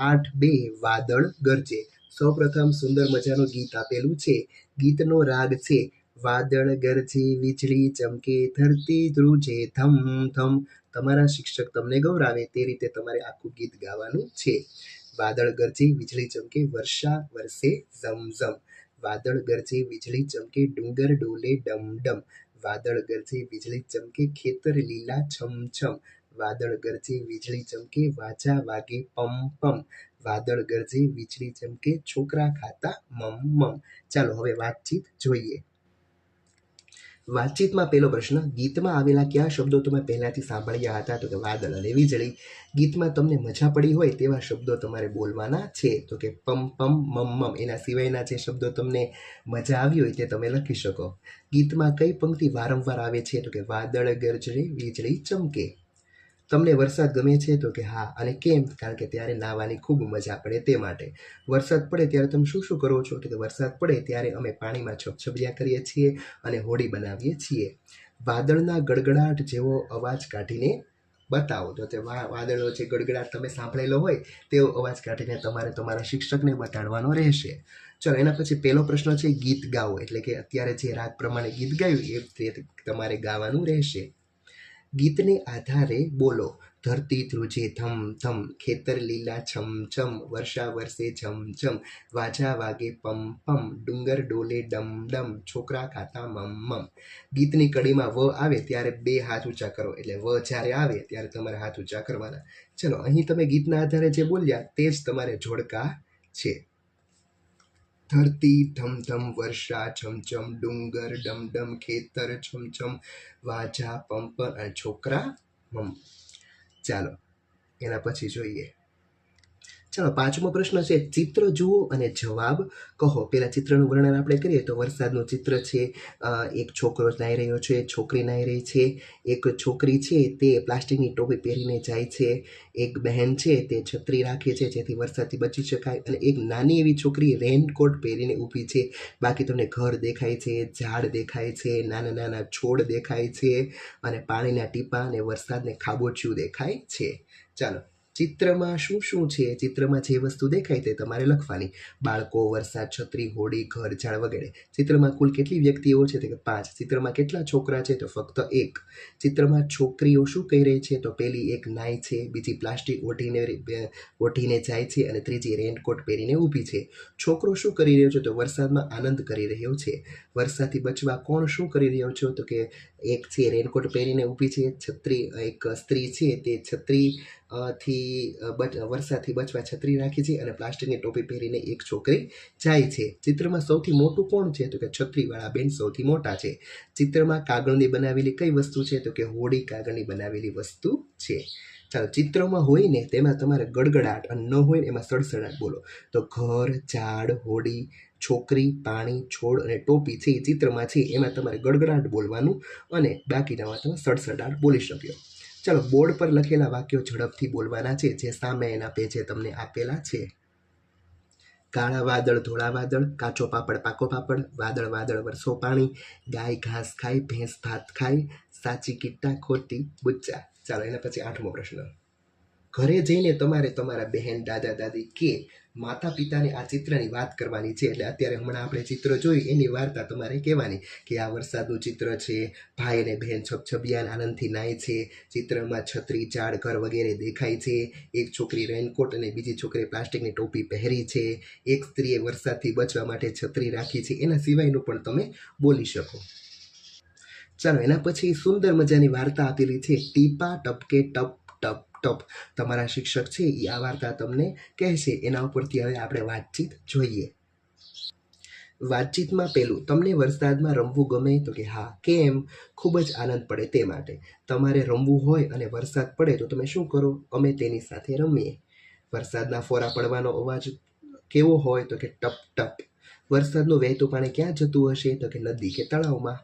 8:2 વાદળ ગરજે. સૌપ્રથમ સુંદર મજાનું ગીત આપેલું છે. ગીતનો રાગ છે વાદળ ગરજે, વીજળી ચમકે, ધરતી ધ્રુજે, ધમ ધમ. તમારા શિક્ષક તમને ગૌરાવે તે રીતે તમારે આખું ગીત ગાવાનું છે. વાદળ ગરજે, વીજળી ચમકે, વર્ષા વરસે ઝમઝમ. વાદળ ગરજે, વીજળી ચમકે, ડુંગર ડોલે ડમ ડમ. વાદળ ગરજે, વીજળી ચમકે, ખેતર લીલા છમછમ. વાદળ ગરજે, વીજળી ચમકે, વાજા વાગે પમ પમ. વાદળ ગરજે, વીજળી ચમકે, છોકરા ખાતા મમ મમ. ચાલો હવે વાતચીત જોઈએ. વાતચીતમાં પહેલો પ્રશ્ન, ગીતમાં આવેલા કયા શબ્દો તમે પહેલાથી સાંભળ્યા હતા? તો કે વાદળ અને વીજળી. ગીતમાં તમને મજા પડી હોય તેવા શબ્દો તમારે બોલવાના છે. તો કે પમ પમ મમ મમ. એના સિવાયના જે શબ્દો તમને મજા આવી હોય તે તમે લખી શકો. ગીતમાં કઈ પંક્તિ વારંવાર આવે છે? તો કે વાદળ ગરજે, વીજળી ચમકે. તમને વરસાદ ગમે છે? તો કે હા. અને કેમ? કારણ કે ત્યારે નાહવાની ખૂબ મજા પડે તે માટે. વરસાદ પડે ત્યારે તમે શું શું કરો છો? તો કે વરસાદ પડે ત્યારે અમે પાણીમાં છબછબિયા કરીએ છીએ અને હોડી બનાવીએ છીએ. વાદળના ગડગડાટ જેવો અવાજ કાઢીને બતાવો. તો તે વાદળો જે ગડગડાટ તમે સાંભળેલો હોય તેવો અવાજ કાઢીને તમારે તમારા શિક્ષકને બતાડવાનો રહેશે. ચલો એના પછી પહેલો પ્રશ્ન છે ગીત ગાઓ. એટલે કે અત્યારે જે રાગ પ્રમાણે ગીત ગાયું એ તમારે ગાવાનું રહેશે. ગીતને આધારે બોલો. ધરતી ધ્રુજે ધમ ધમ, ખેતર લીલા છમ છમ, વર્ષા વરસે ઝમઝમ, વાજા વાગે પમ પમ, ડુંગર ડોલે ડમ ડમ, છોકરા ખાતા મમ મમ. ગીતની કડીમાં વ આવે ત્યારે 2 હાથ ઊંચા કરો. એટલે વ જ્યારે આવે ત્યારે તમારે હાથ ઊંચા કરવાના. ચલો અહીં તમે ગીતના આધારે જે બોલ્યા તે જ તમારે જોડકા છે. ધરતી ધમધમ, વર્ષા છમછમ, ડુંગર ડમડમ, ખેતર છમછમ, વાજા પંપર અને છોકરા મમ. ચાલો એના પછી જોઈએ. ચાલો પાંચમો પ્રશ્ન છે ચિત્ર જુઓ અને જવાબ કહો. પેલા ચિત્રનું વર્ણન આપણે કરીએ તો વરસાદનું ચિત્ર છે. એક છોકરો નાહી રહ્યો છે, છોકરી નાહી રહી છે. એક છોકરી છે તે પ્લાસ્ટિકની ટોપી પહેરીને જાય છે. એક બહેન છે તે છત્રી રાખે છે જેથી વરસાદથી બચી શકાય. અને એક નાની એવી છોકરી રેનકોટ પહેરીને ઊભી છે. બાકી તમને ઘર દેખાય છે, ઝાડ દેખાય છે, નાના નાના છોડ દેખાય છે અને પાણીના ટીપા અને વરસાદને ખાબોચિયું દેખાય છે. ચાલો ચિત્રમાં શું શું છે? ચિત્રમાં જે વસ્તુ દેખાય તે તમારે લખવાની. બાળકો, વરસાદ, છત્રી, હોડી, ઘર, ઝાડ વગેરે. ચિત્રમાં કુલ કેટલી વ્યક્તિઓ છે? તો કે 5. ચિત્રમાં કેટલા છોકરા છે? તો ફક્ત 1. ચિત્રમાં છોકરીઓ શું કહી રહી છે? તો પહેલી એક નાય છે, બીજી પ્લાસ્ટિક ઓઢીને જાય છે અને ત્રીજી રેનકોટ પહેરીને ઊભી છે. છોકરો શું કરી રહ્યો છે? તો વરસાદમાં આનંદ કરી રહ્યો છે. વરસાદથી બચવા કોણ શું કરી રહ્યો છે? તો કે એક છે રેનકોટ પહેરીને ઊભી છે, છત્રી, એક સ્ત્રી છે તે છત્રી વરસાદથી બચવા છત્રી રાખી છે અને પ્લાસ્ટિકની ટોપી પહેરીને એક છોકરી જાય છે. ચિત્રમાં સૌથી મોટું કોણ છે? તો કે છત્રીવાળા બેન સૌથી મોટા છે. ચિત્રમાં કાગળની બનાવેલી કઈ વસ્તુ છે? તો કે હોડી કાગળની બનાવેલી વસ્તુ છે. ચાલો ચિત્રમાં હોય ને તેમાં તમારે ગડગડાટ અને ન હોય ને એમાં સડસડાટ બોલો. તો ઘર, ઝાડ, હોડી, છોકરી, પાણી, છોડ અને ટોપી છે એ ચિત્રમાં છે એમાં તમારે ગડગડાટ બોલવાનું અને બાકીનામાં તમે સડસડાટ બોલી શક્યો. ચાલો બોર્ડ પર લખેલા વાક્યો ઝડપથી બોલવાના છે જે સામે એના પેજે તમને આપેલા છે. કાળા વાદળ ધોળા વાદળ, કાચો પાપડ પાકો પાપડ, વાદળ વાદળ વરસો પાણી, ગાય ઘાસ ખાય, ભેંસ ભાત ખાય, સાચી કિટ્ટા ખોટી બુચ્ચા. ચાલો એના પછી 8મો પ્રશ્ન. ઘરે જઈને તમારે તમારા બહેન, દાદા દાદી કે માતા પિતાને આ ચિત્રની વાત કરવાની છે. એટલે અત્યારે હમણાં આપણે ચિત્ર જોયું એની વાર્તા તમારે કહેવાની કે આ વરસાદનું ચિત્ર છે, ભાઈ અને બહેન છબછબિયા આનંદથી નાય છે, ચિત્રમાં છત્રી, ઝાડ, ઘર વગેરે દેખાય છે, એક છોકરી રેનકોટ અને બીજી છોકરી પ્લાસ્ટિકની ટોપી પહેરી છે, એક સ્ત્રીએ વરસાદથી બચવા માટે છત્રી રાખી છે. એના સિવાયનું પણ તમે બોલી શકો. ચાલો એના પછી સુંદર મજાની વાર્તા આપેલી છે, ટીપા ટપકે ટપ ટપ ટપ. તમારા શિક્ષક છે એ આ વાર્તા તમને કહેશે. એના ઉપરથી હવે આપણે વાતચીત જોઈએ. વાતચીતમાં પહેલું, તમને વરસાદમાં રમવું ગમે? તો કે હા. કેમ? ખૂબ જ આનંદ પડે તે માટે. તમારે રમવું હોય અને વરસાદ પડે તો તમે શું કરો? અમે તેની સાથે રમીએ. વરસાદના ફોરા પડવાનો અવાજ કેવો હોય? તો કે ટપ ટપ. વરસાદનું વહેતું પાણી ક્યાં જતું હશે? તો કે નદી કે તળાવમાં.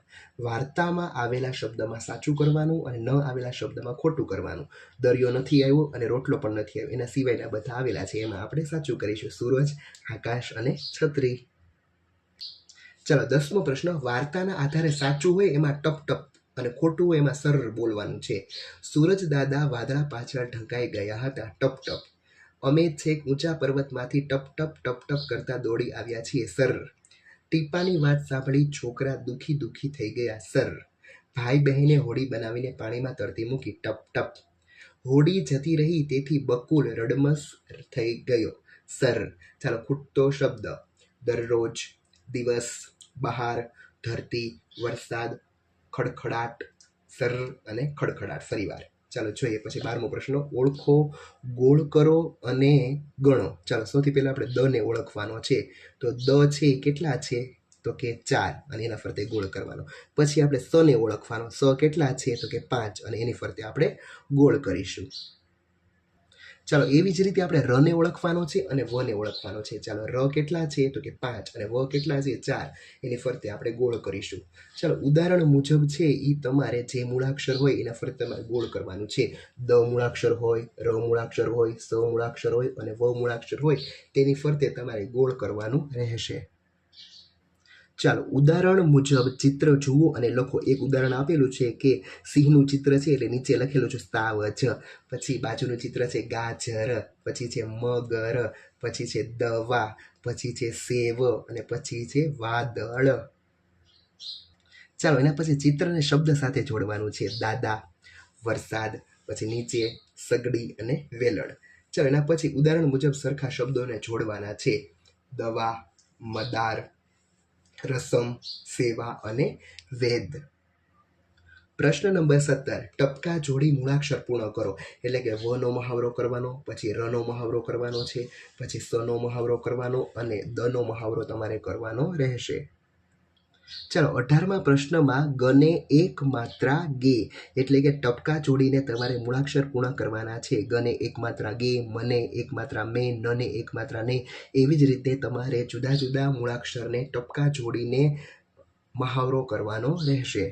વાર્તામાં આવેલા શબ્દમાં સાચું કરવાનું અને ન આવેલા શબ્દમાં ખોટું કરવાનું. દરિયો નથી આવ્યો અને રોટલો પણ નથી આવ્યો. એના સિવાયના બધા આવેલા છે એમાં આપણે સાચું કરીશું. સૂરજ, આકાશ અને છત્રી. ચાલો 10મો પ્રશ્ન. વાર્તાના આધારે સાચું હોય એમાં ટપ ટપ અને ખોટું હોય એમાં સરળ બોલવાનું છે. સૂરજ દાદા વાદળા પાછળ ઢંકાઈ ગયા હતા. ટપ ટપ. અમે છેક ઊંચા પર્વતમાંથી ટપ ટપ ટપ ટપ કરતા દોડી આવ્યા છીએ સર. ટીપાની વાત સાંભળી છોકરા દુઃખી દુઃખી થઈ ગયા સર. ભાઈ બહેને હોડી બનાવીને પાણીમાં તરતી મૂકી ટપ ટપ. હોડી જતી રહી તેથી બકુલ રડમસ થઈ ગયો સર. ચાલો, ખૂટતો શબ્દ: દરરોજ, દિવસ, બહાર, ધરતી, વરસાદ, ખડખડાટ, સર અને ખડખડાટ. ફરીવાર ચાલો જોઈએ. પછી 12મો પ્રશ્ન: ઓળખો, ગોળ કરો અને ગણો. ચાલો, સૌથી પહેલા આપણે દ ને ઓળખવાનો છે. તો દ છે એ કેટલા છે? તો કે 4 અને એના ફરતે ગોળ કરવાનો. પછી આપણે સ ને ઓળખવાનો. સ કેટલા છે? તો કે 5 અને એની ફરતે આપણે ગોળ કરીશું. ચાલો, એવી જ રીતે આપણે ર ને ઓળખવાનો છે અને વ ને ઓળખવાનો છે. ચાલો, ર કેટલા છે? તો કે 5 અને વ કેટલા છે? 4. એની ફરતે આપણે ગોળ કરીશું. ચાલો, ઉદાહરણ મુજબ છે એ તમારે જે મૂળાક્ષર હોય એના ફરતે તમારે ગોળ કરવાનું છે. દ મૂળાક્ષર હોય, ર મૂળાક્ષર હોય, સ મૂળાક્ષર હોય અને વ મૂળાક્ષર હોય તેની ફરતે તમારે ગોળ કરવાનું રહેશે. ચાલો, ઉદાહરણ મુજબ ચિત્ર જુઓ અને લખો. એક ઉદાહરણ આપેલું છે કે સિંહનું ચિત્ર છે એટલે નીચે લખેલું છે સાવજ. પછી બાજુનું ચિત્ર છે ગાજર, પછી છે મગર, પછી છે દવા, પછી છે સેવ અને પછી છે વાદળ. ચાલો, એના પછી ચિત્રને શબ્દ સાથે જોડવાનું છે. દાદા, વરસાદ, પછી નીચે સગડી અને વેલણ. ચાલો, એના પછી ઉદાહરણ મુજબ સરખા શબ્દોને જોડવાના છે. દવા, મદાર, રસમ, સેવા અને વેદ. પ્રશ્ન નંબર 17: ટપકા જોડી મૂળાક્ષર પૂર્ણ કરો. એટલે કે વ નો મહાવરો કરવાનો, પછી ર નો મહાવરો કરવાનો છે, પછી સ નો મહાવરો કરવાનો અને દ નો મહાવરો તમારે કરવાનો રહેશે. ચાલો, 18મા પ્રશ્નમાં ગને એક માત્રા ગે એટલે કે ટપકા જોડીને તમારે મૂળાક્ષર પૂર્ણ કરવાના છે. ગને એક માત્રા ગે, મને એક માત્રા મે, નને એક માત્રા ને. એવી જ રીતે તમારે જુદા જુદા મૂળાક્ષરને ટપકા જોડીને મહાવરો કરવાનો રહેશે.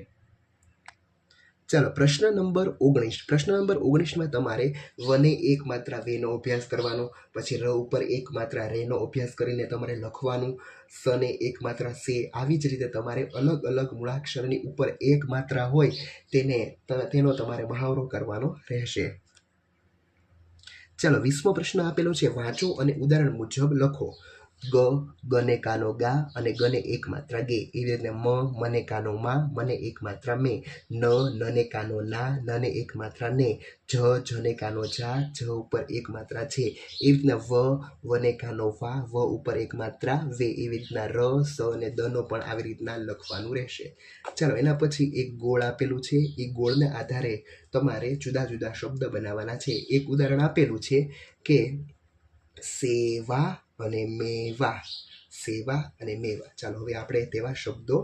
ચાલો, પ્રશ્ન નંબર 19. પ્રશ્ન નંબર 19માં તમારે વને એક માત્રા વેનો અભ્યાસ કરવાનો, પછી ર ઉપર એક માત્રા રેનો અભ્યાસ કરીને તમારે લખવાનું, સને એક માત્રા સે. આવી જ રીતે તમારે અલગ અલગ મૂળાક્ષરની ઉપર એક માત્રા હોય તેનો તમારે મહાવરો કરવાનો રહેશે. ચાલો, 20મો પ્રશ્ન આપેલો છે. વાંચો અને ઉદાહરણ મુજબ લખો. ગને કાનો ગા અને ગને એક માત્રા ગે. એવી રીતે મને કાનો માં, મને એક માત્રા મે. નને કાનો ના, નને એક માત્રા ને. જને કાનો જા, જ ઉપર એક માત્રા છે. એવી રીતના વને કાનો વા, વ ઉપર એક માત્રા વે. એવી રીતના ર, સ અને દ નો પણ આવી રીતના લખવાનું રહેશે. ચાલો, એના પછી એક ગોળ આપેલું છે. એ ગોળના આધારે તમારે જુદા જુદા શબ્દ બનાવવાના છે. એક ઉદાહરણ આપેલું છે કે સેવા અને મેવા, સેવા અને મેવા. ચાલો, હવે આપણે તેવા શબ્દો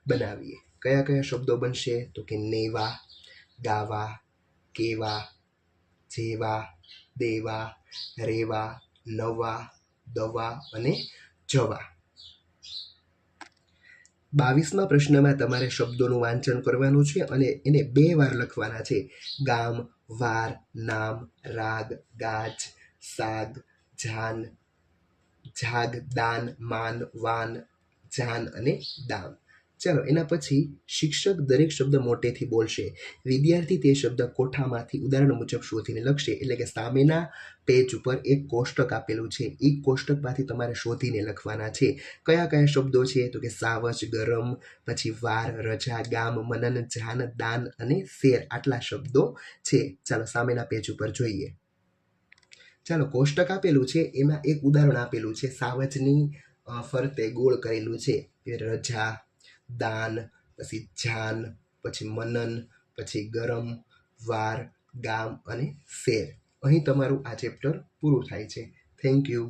બનાવીએ. કયા કયા શબ્દો બનશે? તો કે નેવા, ગાવા, કેવા, જેવા, દેવા, રેવા, નવા, દવા અને જવા. 22મા પ્રશ્નમાં તમારે શબ્દોનું વાંચન કરવાનું છે અને એને 2 વાર લખવાના છે. ગામ, વાર, નામ, રાગ, ગાજ, સાગ, જાન, જાગ, દાન, માન, વાન, જાન અને દામ. ચાલો, એના પછી શિક્ષક દરેક શબ્દ મોટેથી બોલશે. વિદ્યાર્થી તે શબ્દ કોઠામાંથી ઉદાહરણ મુજબ શોધીને લખશે. એટલે કે સામેના પેજ ઉપર એક કોષ્ટક આપેલું છે. એ કોષ્ટકમાંથી તમારે શોધીને લખવાના છે. કયા કયા શબ્દો છે? તો કે સાવજ, ગરમ, પછી વાર, રજા, ગામ, મનન, જાન, દાન અને શેર. આટલા શબ્દો છે. ચાલો, સામેના પેજ ઉપર જોઈએ. ચાલો, કોષ્ટક આપેલું છે. એમાં એક ઉદાહરણ આપેલું છે. સાવજની ફરતે ગોળ કરેલું છે. રજા, દાન, પછી જાન, પછી મનન, પછી ગરમ, વાર, ગામ અને શેર. અહીં તમારું આ ચેપ્ટર પૂરું થાય છે. Thank you.